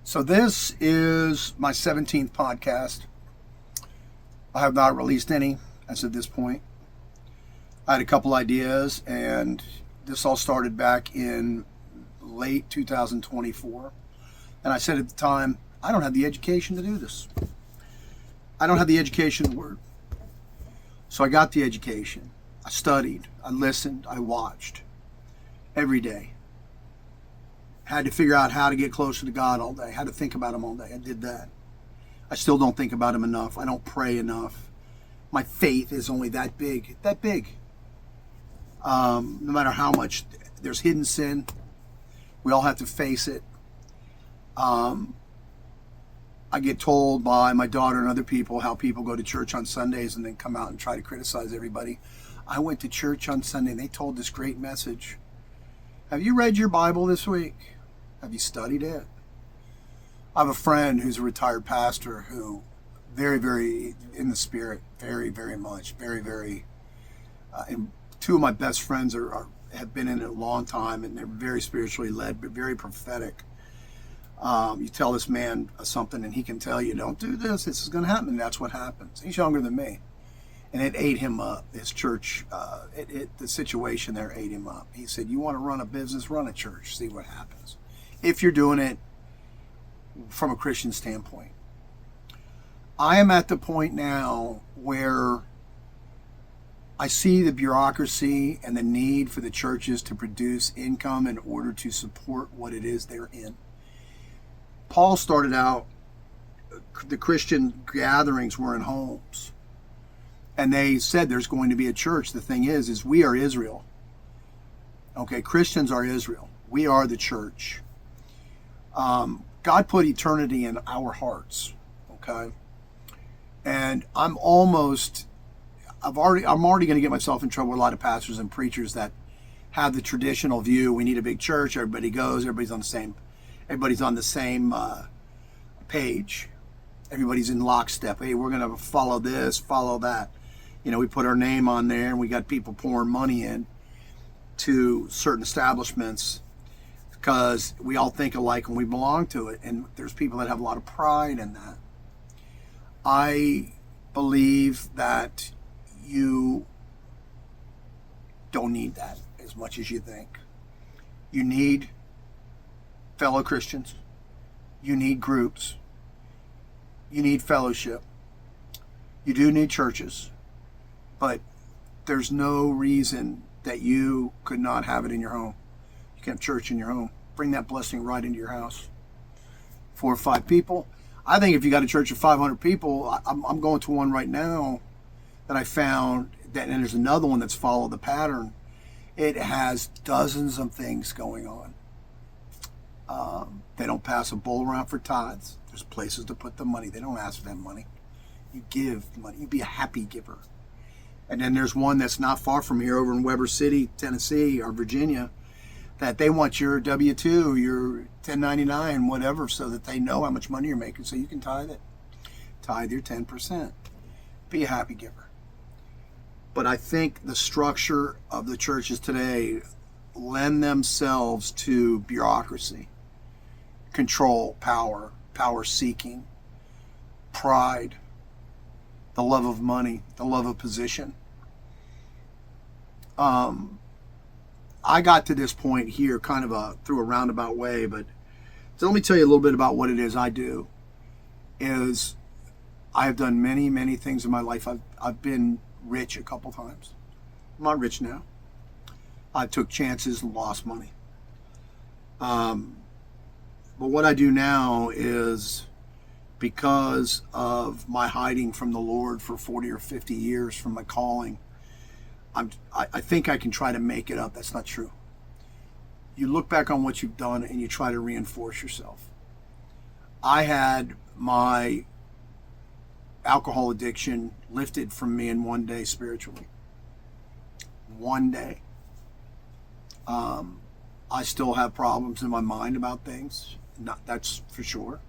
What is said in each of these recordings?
So this is my 17th podcast. I have not released any as of this point. I had a couple ideas, and this all started back in late 2024. And I said at the time, I don't have the education to do this. I don't have the education word. So I got the education. I studied, I listened, I watched every day. Had to figure out how to get closer to God all day. Had to think about Him all day. I did that. I still don't think about Him enough. I don't pray enough. My faith is only that big. That big. No matter how much there's hidden sin, we all have to face it. I get told by my daughter and other people how people go to church on Sundays and then come out and try to criticize everybody. I went to church on Sunday and they told this great message. Have you read your Bible this week? Have you studied it? I have a friend who's a retired pastor who very, very in the spirit, very, very much, very, very, and two of my best friends have been in it a long time, and they're very spiritually led, but very prophetic. You tell this man something and he can tell you, don't do this, this is going to happen, and that's what happens. He's younger than me. And it ate him up. His church, the situation there ate him up. He said, you want to run a business, run a church, see what happens. If you're doing it from a Christian standpoint. I am at the point now where I see the bureaucracy and the need for the churches to produce income in order to support what it is they're in. Paul started out, the Christian gatherings were in homes. And they said there's going to be a church. The thing is we are Israel. Okay, Christians are Israel. We are the church. God put eternity in our hearts. Okay, and I'm already going to get myself in trouble with a lot of pastors and preachers that have the traditional view. We need a big church. Everybody goes. Everybody's on the same page. Everybody's in lockstep. Hey, we're going to follow this, follow that. You know, we put our name on there, and we got people pouring money in to certain establishments because we all think alike and we belong to it. And there's people that have a lot of pride in that. I believe that you don't need that as much as you think. You need fellow Christians. You need groups. You need fellowship. You do need churches. But there's no reason that you could not have it in your home. You can have church in your home. Bring that blessing right into your house. 4 or 5 people. I think if you got a church of 500 people, I'm going to one right now that I found, and there's another one that's followed the pattern. It has dozens of things going on. They don't pass a bowl around for tithes. There's places to put the money. They don't ask for that money. You give money. You be a happy giver. And then there's one that's not far from here over in Weber City, Tennessee or Virginia, that they want your W-2, your 1099, whatever, so that they know how much money you're making so you can tithe it. Tithe your 10%. Be a happy giver. But I think the structure of the churches today lend themselves to bureaucracy, control, power seeking, pride, the love of money, the love of position. I got to this point here kind of through a roundabout way, but so let me tell you a little bit about what it is I do. Is I have done many, many things in my life. I've been rich a couple times. I'm not rich now. I took chances and lost money. But what I do now is, because of my hiding from the Lord for 40 or 50 years from my calling, I think I can try to make it up. That's not true. You look back on what you've done and you try to reinforce yourself. I had my alcohol addiction lifted from me in one day spiritually. One day. I still have problems in my mind about things. That's for sure.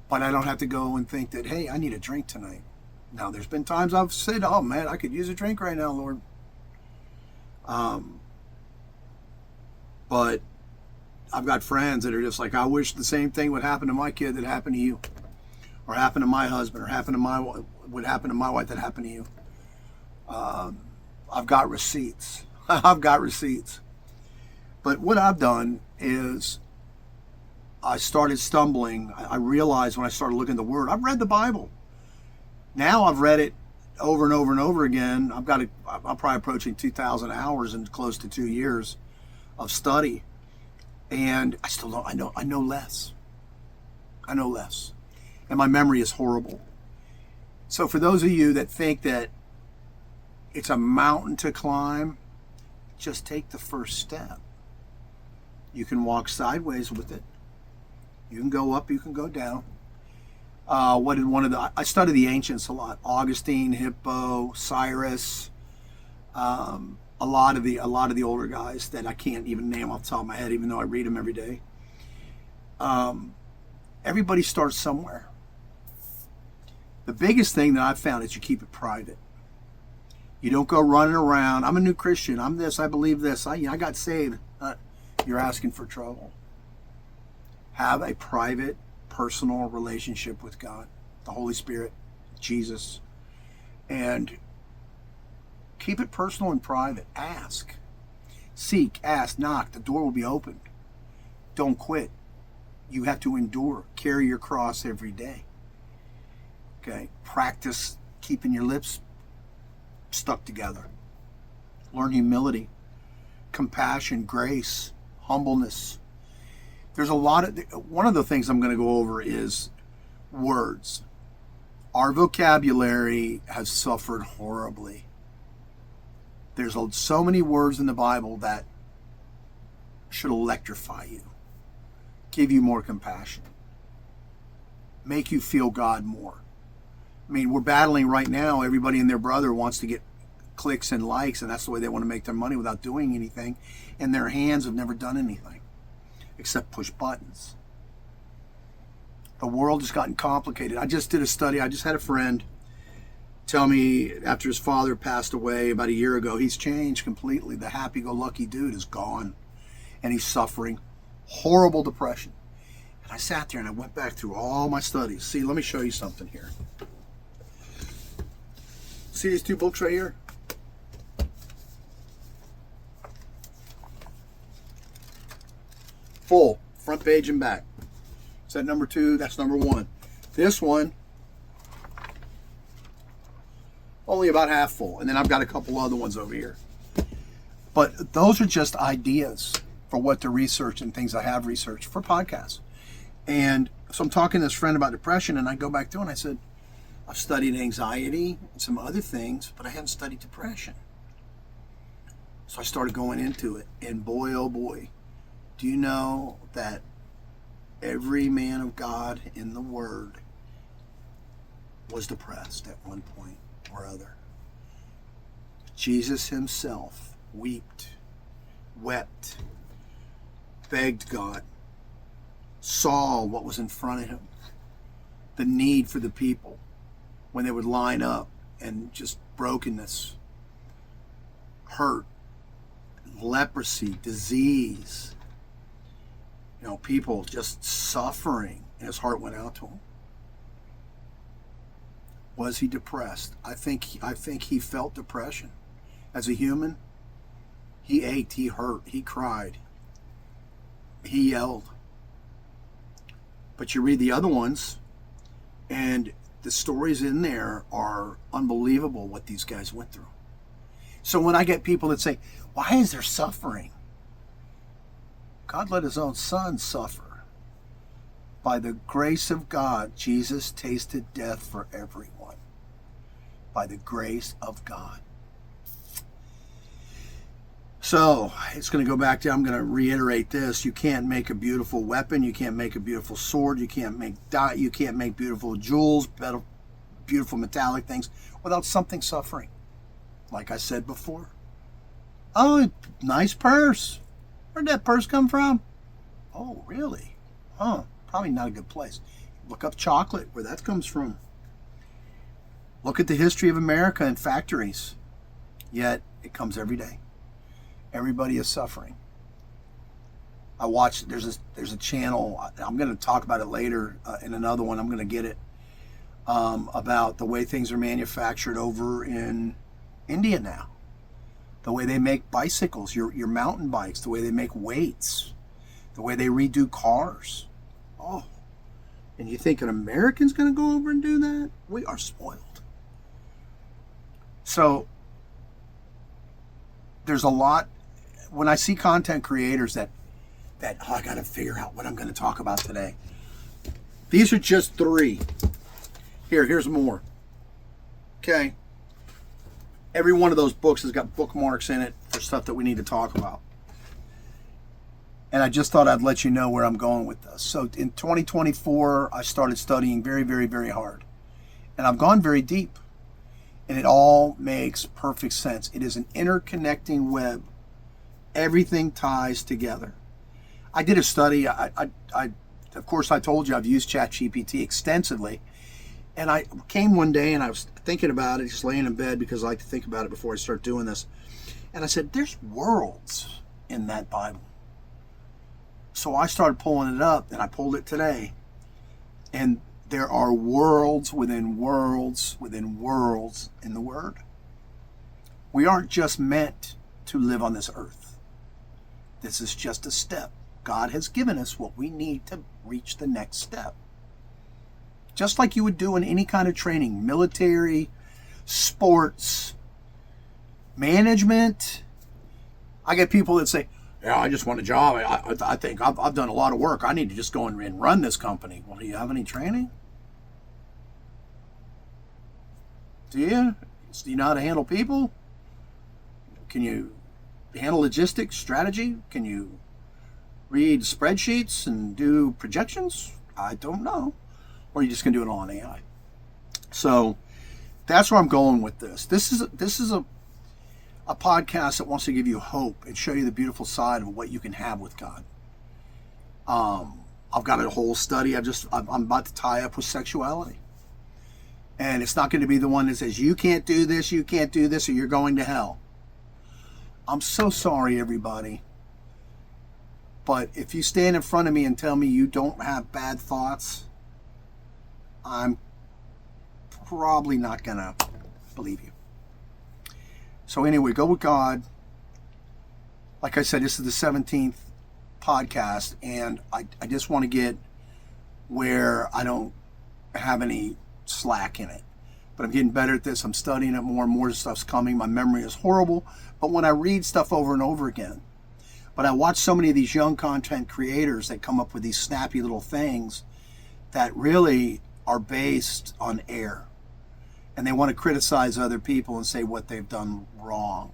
But I don't have to go and think that, hey, I need a drink tonight. Now, there's been times I've said, oh man, I could use a drink right now, Lord. But I've got friends that are just like, I wish the same thing would happen to my kid that happened to you, or happen to my husband, or would happen to my wife that happened to you. I've got receipts. I've got receipts. But what I've done is I started stumbling. I realized when I started looking at the Word, I've read the Bible. Now I've read it over and over and over again. I'm probably approaching 2,000 hours in close to 2 years of study. And I still don't, I know less. I know less. And my memory is horrible. So for those of you that think that it's a mountain to climb, just take the first step. You can walk sideways with it. You can go up, you can go down. I study the ancients a lot. Augustine, Hippo, Cyrus, a lot of the older guys that I can't even name off the top of my head, even though I read them every day. Everybody starts somewhere. The biggest thing that I've found is you keep it private. You don't go running around. I'm a new Christian. I'm this. I believe this. I got saved. You're asking for trouble. Have a private, personal relationship with God, the Holy Spirit, Jesus, and keep it personal and private. Ask, seek, ask, knock. The door will be opened. Don't quit. You have to endure. Carry your cross every day. Okay. Practice keeping your lips stuck together. Learn humility, compassion, grace, humbleness. There's one of the things I'm going to go over is words. Our vocabulary has suffered horribly. There's so many words in the Bible that should electrify you, give you more compassion, make you feel God more. I mean, we're battling right now. Everybody and their brother wants to get clicks and likes, and that's the way they want to make their money without doing anything. And their hands have never done anything except push buttons. The world has gotten complicated. I just did a study. I just had a friend tell me after his father passed away about a year ago, he's changed completely. The happy-go-lucky dude is gone, and he's suffering horrible depression. And I sat there and I went back through all my studies. See, let me show you something here. See these two books right here? Full, front page and back. Is that number 2? That's number 1. This one, only about half full. And then I've got a couple other ones over here. But those are just ideas for what to research and things I have researched for podcasts. And so I'm talking to this friend about depression, and I go back through and I said, I've studied anxiety and some other things, but I haven't studied depression. So I started going into it, and boy, oh boy, do you know that every man of God in the Word was depressed at one point or other. Jesus himself wept, begged God, saw what was in front of him, the need for the people when they would line up, and just brokenness, hurt, leprosy, disease, people just suffering, and his heart went out to him. Was he depressed? I think he felt depression. As a human, he ached, he hurt, he cried, he yelled. But you read the other ones, and the stories in there are unbelievable what these guys went through. So when I get people that say, why is there suffering? God let his own son suffer. By the grace of God, Jesus tasted death for everyone. By the grace of God. So it's going to go back to, I'm going to reiterate this. You can't make a beautiful weapon. You can't make a beautiful sword. You can't make beautiful jewels, beautiful metallic things without something suffering. Like I said before. Oh, nice purse. Where'd that purse come from? Oh, really? Huh. Probably not a good place. Look up chocolate, where that comes from. Look at the history of America and factories. Yet, it comes every day. Everybody is suffering. I watched. There's a channel. I'm going to talk about it later in another one. I'm going to get it about the way things are manufactured over in India now. The way they make bicycles, your mountain bikes, the way they make weights, the way they redo cars. Oh, and you think an American's going to go over and do that? We are spoiled. So there's a lot. When I see content creators that I got to figure out what I'm going to talk about today. These are just 3. Here's more. Okay. Every one of those books has got bookmarks in it for stuff that we need to talk about. And I just thought I'd let you know where I'm going with this. So in 2024, I started studying very, very, very hard. And I've gone very deep. And it all makes perfect sense. It is an interconnecting web. Everything ties together. I did a study. I of course, I told you I've used ChatGPT extensively. And I came one day and I was thinking about it, just laying in bed because I like to think about it before I start doing this. And I said, there's worlds in that Bible. So I started pulling it up, and I pulled it today. And there are worlds within worlds within worlds in the Word. We aren't just meant to live on this earth. This is just a step. God has given us what we need to reach the next step. Just like you would do in any kind of training, military, sports, management. I get people that say, yeah, I just want a job. I think I've done a lot of work. I need to just go and run this company. Well, do you have any training? Do you? Do you know how to handle people? Can you handle logistics, strategy? Can you read spreadsheets and do projections? I don't know. Or are you just going to do it all on AI? So that's where I'm going with this. This is a podcast that wants to give you hope and show you the beautiful side of what you can have with God. I've got a whole study. I'm about to tie up with sexuality. And it's not going to be the one that says, you can't do this, or you're going to hell. I'm so sorry, everybody. But if you stand in front of me and tell me you don't have bad thoughts, I'm probably not going to believe you. So anyway, go with God. Like I said, this is the 17th podcast, and I just want to get where I don't have any slack in it. But I'm getting better at this. I'm studying it more and more stuff's coming. My memory is horrible. But when I read stuff over and over again, but I watch so many of these young content creators that come up with these snappy little things that really are based on air. And they want to criticize other people and say what they've done wrong.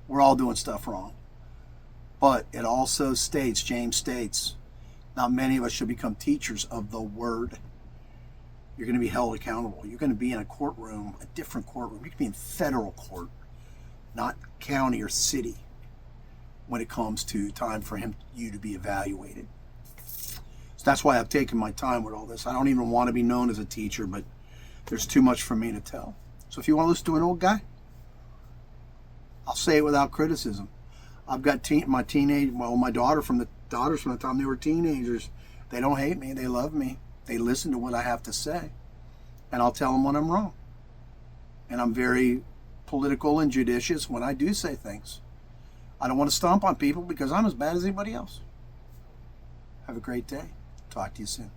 We're all doing stuff wrong. But it also states, James states, not many of us should become teachers of the word. You're going to be held accountable. You're going to be in a courtroom, a different courtroom. You can be in federal court, not county or city, when it comes to time for you to be evaluated. So that's why I've taken my time with all this. I don't even want to be known as a teacher, but there's too much for me to tell. So if you want to listen to an old guy, I'll say it without criticism. I've got my daughters from the time they were teenagers. They don't hate me. They love me. They listen to what I have to say. And I'll tell them when I'm wrong. And I'm very political and judicious when I do say things. I don't want to stomp on people because I'm as bad as anybody else. Have a great day. Talk to you soon.